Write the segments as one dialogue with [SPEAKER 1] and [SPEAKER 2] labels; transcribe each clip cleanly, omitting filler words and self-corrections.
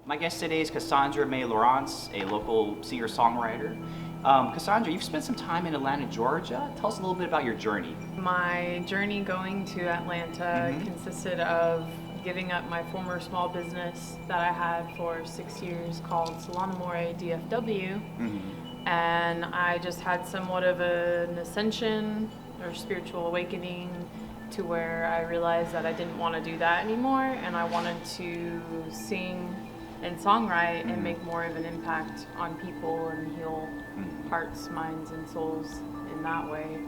[SPEAKER 1] My guest today is Cassandra Lorance, a local singer-songwriter. Cassandra, you've spent some time in Atlanta, Georgia. Tell us a little bit about your journey.
[SPEAKER 2] My journey going to Atlanta
[SPEAKER 1] Mhm.
[SPEAKER 2] consisted of giving up my former small business that I had for 6 years called Salon Amore DFW. And I just had somewhat of an ascension or spiritual awakening to where I realized that I didn't want to do that anymore, and I wanted to sing and songwrite and make more of an impact on people and heal hearts, minds, and souls in that way.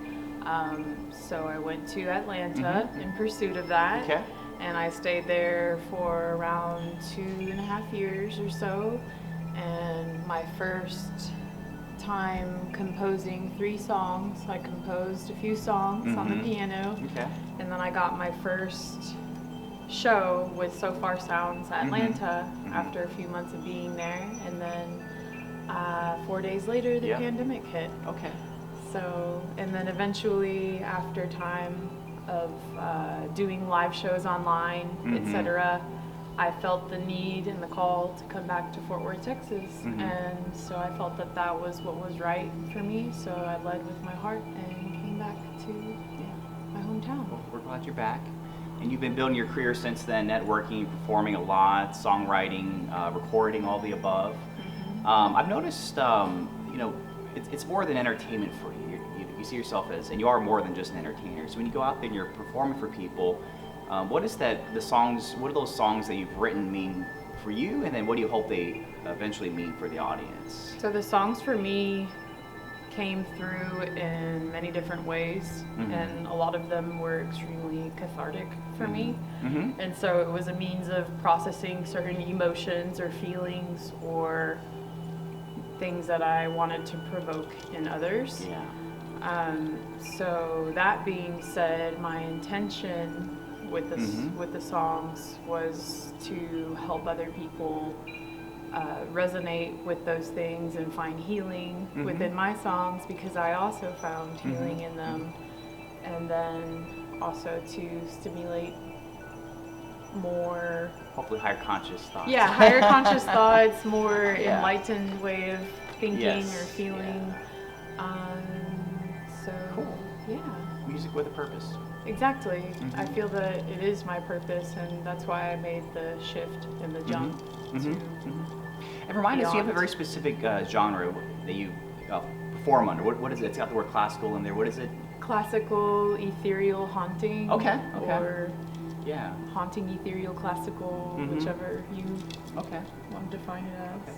[SPEAKER 2] So I went to Atlanta in pursuit of that.
[SPEAKER 1] Okay.
[SPEAKER 2] And I stayed there for around 2.5 years or so. And my first time composing 3 songs, I composed a few songs on the piano.
[SPEAKER 1] Okay.
[SPEAKER 2] And then I got my first show with So Far Sounds Atlanta after a few months of being there. And then 4 days later, the pandemic hit.
[SPEAKER 1] Okay.
[SPEAKER 2] So, and then eventually, after time of doing live shows online, etc., I felt the need and the call to come back to Fort Worth, Texas. And so I felt that that was what was right for me. So I led with my heart and came back to my hometown.
[SPEAKER 1] Well, we're glad you're back. And you've been building your career since then, networking, performing a lot, songwriting, recording, all the above. I've noticed, it's more than entertainment for you. You see yourself as, and you are more than just an entertainer. So when you go out there and you're performing for people, what do those songs that you've written mean for you? And then what do you hope they eventually mean for the audience?
[SPEAKER 2] So the songs for me came through in many different ways, and a lot of them were extremely cathartic for me. And so it was a means of processing certain emotions or feelings or things that I wanted to provoke in others.
[SPEAKER 1] Yeah.
[SPEAKER 2] So that being said, my intention with the songs was to help other people resonate with those things and find healing within my songs, because I also found healing in them, and then also to stimulate more,
[SPEAKER 1] Hopefully higher conscious thoughts.
[SPEAKER 2] yeah, higher conscious thoughts, more enlightened way of thinking or feeling. So
[SPEAKER 1] Cool.
[SPEAKER 2] yeah,
[SPEAKER 1] Music with a purpose.
[SPEAKER 2] exactly. I feel that it is my purpose, and that's why I made the shift and the jump to
[SPEAKER 1] And remind us, you have a
[SPEAKER 2] beyond.
[SPEAKER 1] very specific genre that you perform under. What is it? It's got the word classical in there. What is it?
[SPEAKER 2] classical, ethereal, haunting.
[SPEAKER 1] Okay.
[SPEAKER 2] Or
[SPEAKER 1] Yeah.
[SPEAKER 2] haunting, ethereal, classical, whichever you
[SPEAKER 1] Okay.
[SPEAKER 2] want to define it as.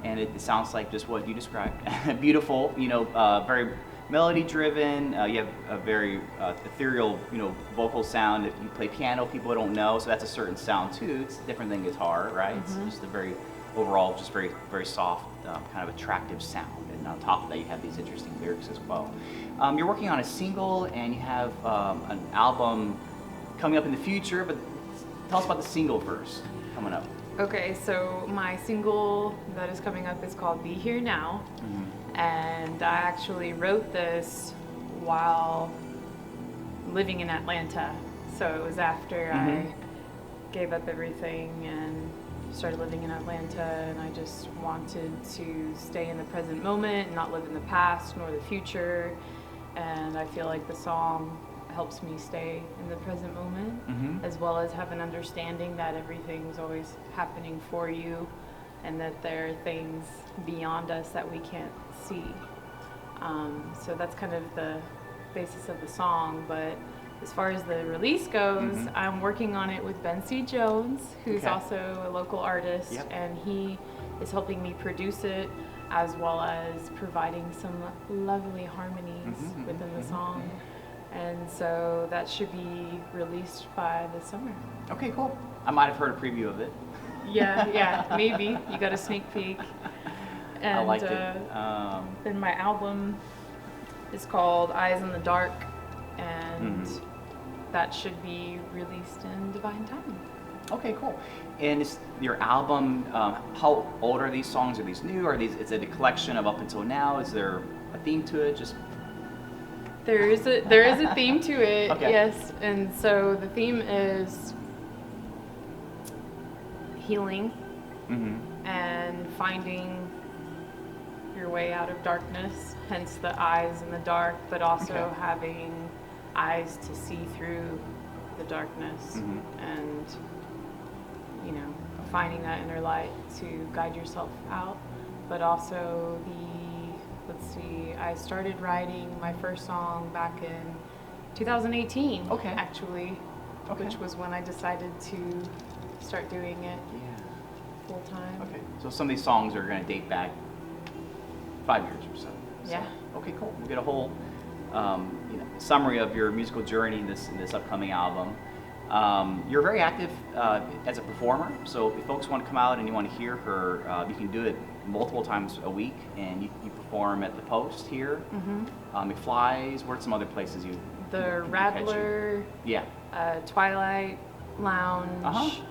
[SPEAKER 1] And it sounds like just what you described. Beautiful, very melody-driven. You have a very ethereal, vocal sound. If you play piano, people don't know, so that's a certain sound too. It's different than guitar, right? It's just a very overall, just very, very soft, kind of attractive sound. And on top of that, you have these interesting lyrics as well. You're working on a single, and you have an album coming up in the future. But tell us about the single first, coming up.
[SPEAKER 2] Okay, so my single that is coming up is called Be Here Now. And I actually wrote this while living in Atlanta. So it was after I gave up everything and started living in Atlanta, and I just wanted to stay in the present moment and not live in the past nor the future. And I feel like the song helps me stay in the present moment, as well as have an understanding that everything's always happening for you, and that there are things beyond us that we can't see. So that's kind of the basis of the song. But as far as the release goes, I'm working on it with Ben C. Jones, who's also a local artist, and he is helping me produce it, as well as providing some lovely harmonies within the song. And so that should be released by the summer.
[SPEAKER 1] Okay, cool. I might have heard a preview of it.
[SPEAKER 2] Yeah, maybe. You got a sneak peek. And
[SPEAKER 1] I liked it.
[SPEAKER 2] then my album is called Eyes in the Dark, and that should be released in divine time.
[SPEAKER 1] Okay, cool. And is your album, how old are these songs? Are these new? Is it a collection of up until now? Is there a theme to it? Just
[SPEAKER 2] There is a theme to it,
[SPEAKER 1] Okay.
[SPEAKER 2] yes. And so the theme is healing, and finding your way out of darkness, hence the eyes in the dark, but also having eyes to see through the darkness and, you know, finding that inner light to guide yourself out. But also let's see, I started writing my first song back in 2018, actually, which was when I decided to start doing it full time.
[SPEAKER 1] Okay, so some of these songs are going to date back 5 years or so.
[SPEAKER 2] Yeah.
[SPEAKER 1] Okay, cool. We'll get a whole summary of your musical journey in this upcoming album. You're very active as a performer, so if folks want to come out and you want to hear her, you can do it multiple times a week, and you perform at the Post here, McFly's. Where's some other places you?
[SPEAKER 2] The Rattler.
[SPEAKER 1] Yeah.
[SPEAKER 2] Twilight Lounge.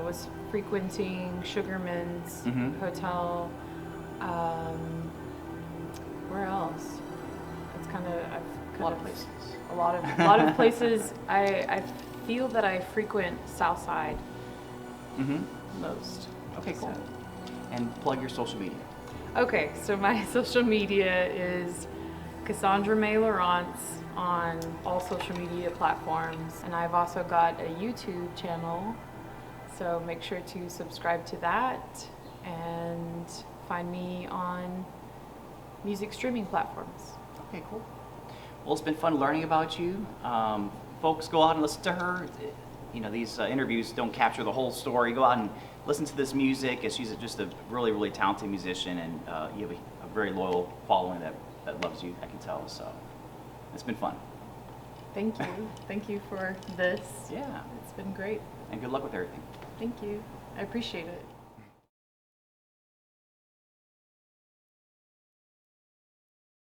[SPEAKER 2] Was frequenting Sugarman's Hotel. Where else? It's kind of
[SPEAKER 1] A lot of places.
[SPEAKER 2] A lot of places. I feel that I frequent Southside most.
[SPEAKER 1] Okay, cool.
[SPEAKER 2] So.
[SPEAKER 1] And plug your social media.
[SPEAKER 2] Okay, so my social media is Cassandra May Lorance on all social media platforms, and I've also got a YouTube channel, so make sure to subscribe to that and find me on music streaming platforms.
[SPEAKER 1] Okay, cool. Well, it's been fun learning about you. Folks, go out and listen to her. You know, these interviews don't capture the whole story. Go out and listen to this music. She's just a really, really talented musician, and you have a very loyal following that loves you, I can tell. So it's been fun.
[SPEAKER 2] Thank you. Thank you for this.
[SPEAKER 1] Yeah.
[SPEAKER 2] It's been great.
[SPEAKER 1] And good luck with everything.
[SPEAKER 2] Thank you. I appreciate it.